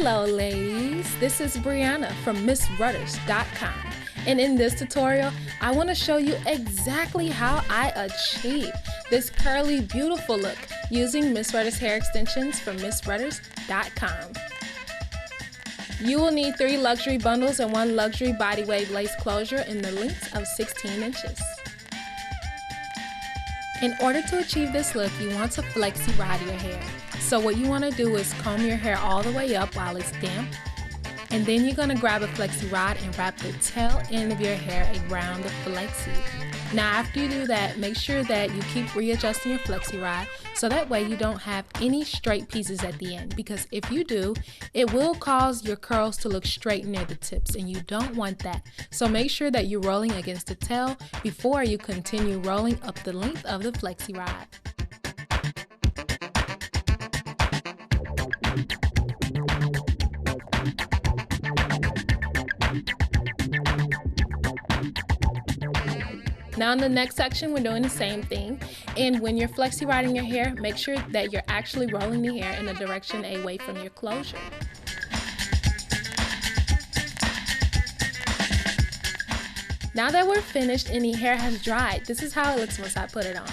Hello ladies, this is Brianna from MissRudders.com, and in this tutorial I want to show you exactly how I achieve this curly beautiful look using Miss Rudders hair extensions from MissRudders.com. You will need 3 luxury bundles and 1 luxury body wave lace closure in the length of 16 inches. In order to achieve this look, you want to flexi rod your hair. So what you want to do is comb your hair all the way up while it's damp, and then you're going to grab a flexi rod and wrap the tail end of your hair around the flexi. Now after you do that, make sure that you keep readjusting your flexi rod so that way you don't have any straight pieces at the end, because if you do, it will cause your curls to look straight near the tips and you don't want that. So make sure that you're rolling against the tail before you continue rolling up the length of the flexi rod. Now in the next section, we're doing the same thing, and when you're flexi rodding your hair, make sure that you're actually rolling the hair in the direction away from your closure. Now that we're finished and the hair has dried, this is how it looks once I put it on.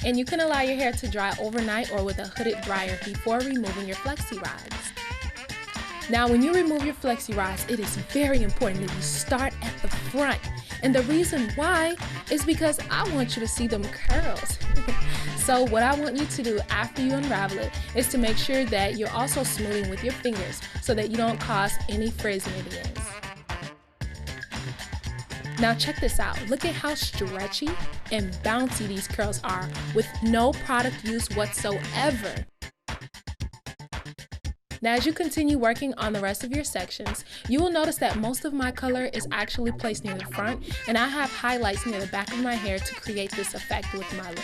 And you can allow your hair to dry overnight or with a hooded dryer before removing your flexi rods. Now when you remove your flexi rods, it is very important that you start at the front. And the reason why is because I want you to see them curls. So what I want you to do after you unravel it is to make sure that you're also smoothing with your fingers so that you don't cause any frizz near the ends. Now check this out. Look at how stretchy and bouncy these curls are with no product use whatsoever. Now as you continue working on the rest of your sections, you will notice that most of my color is actually placed near the front, and I have highlights near the back of my hair to create this effect with my look.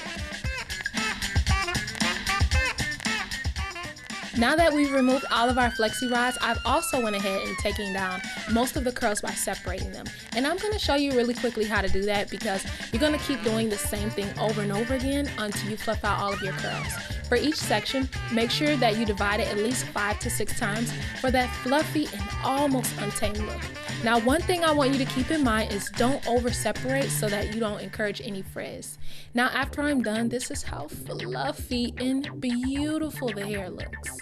Now that we've removed all of our flexi rods, I've also went ahead and taken down most of the curls by separating them. And I'm going to show you really quickly how to do that, because you're going to keep doing the same thing over and over again until you fluff out all of your curls. For each section, make sure that you divide it at least 5 to 6 times for that fluffy and almost untamed look. Now one thing I want you to keep in mind is don't over separate so that you don't encourage any frizz. Now after I'm done, this is how fluffy and beautiful the hair looks.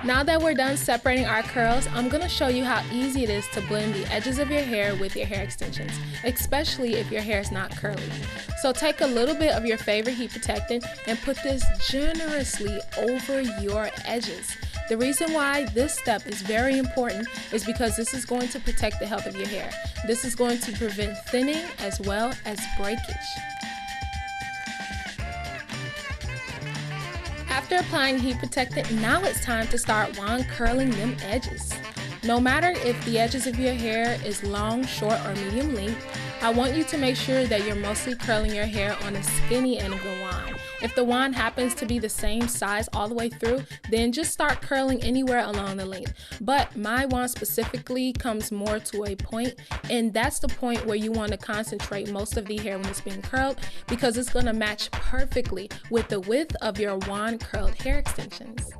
Now that we're done separating our curls, I'm going to show you how easy it is to blend the edges of your hair with your hair extensions, especially if your hair is not curly. So take a little bit of your favorite heat protectant and put this generously over your edges. The reason why this step is very important is because this is going to protect the health of your hair. This is going to prevent thinning as well as breakage. After applying heat protectant, now it's time to start wand curling them edges. No matter if the edges of your hair is long, short, or medium length, I want you to make sure that you're mostly curling your hair on the skinny end of the wand. If the wand happens to be the same size all the way through, then just start curling anywhere along the length. But my wand specifically comes more to a point, and that's the point where you want to concentrate most of the hair when it's being curled, because it's going to match perfectly with the width of your wand curled hair extensions.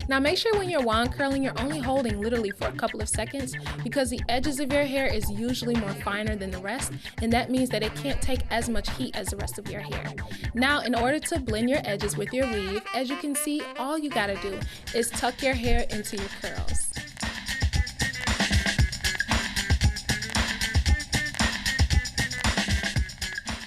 Now make sure when you're wand curling, you're only holding literally for a couple of seconds, because the edges of your hair is usually more finer than the rest, and that means that it can't take as much heat as the rest of your hair. Now in order to blend your edges with your weave, as you can see, all you gotta do is tuck your hair into your curls.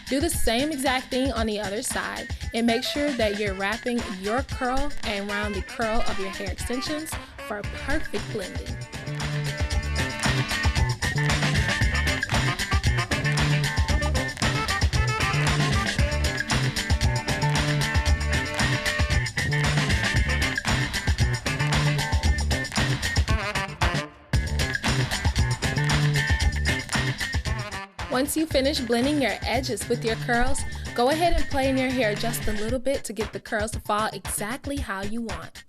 Do the same exact thing on the other side, and make sure that you're wrapping your curl around the curl of your hair extensions for perfect blending. Once you finish blending your edges with your curls, go ahead and play in your hair just a little bit to get the curls to fall exactly how you want.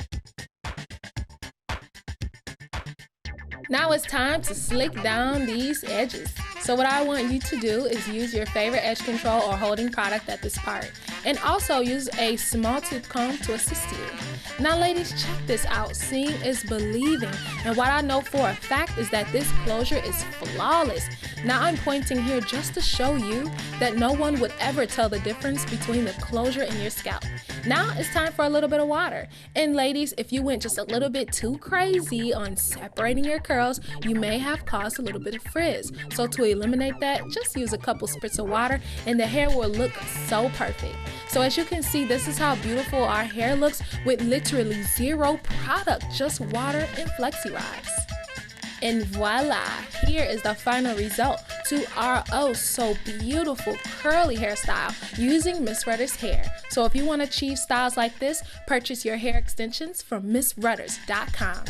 Now it's time to slick down these edges. So what I want you to do is use your favorite edge control or holding product at this part. and also use a small tooth comb to assist you. Now ladies, check this out. Seeing is believing, and what I know for a fact is that this closure is flawless. Now I'm pointing here just to show you that no one would ever tell the difference between the closure and your scalp. Now it's time for a little bit of water. And ladies, if you went just a little bit too crazy on separating your curls, you may have caused a little bit of frizz. So to eliminate that, just use a couple spritz of water and the hair will look so perfect. So as you can see, this is how beautiful our hair looks with literally zero product, just water and Flexi rods. And voila, here is the final result to our oh so beautiful curly hairstyle using Miss Rutter's hair. So if you want to achieve styles like this, purchase your hair extensions from MissRutters.com.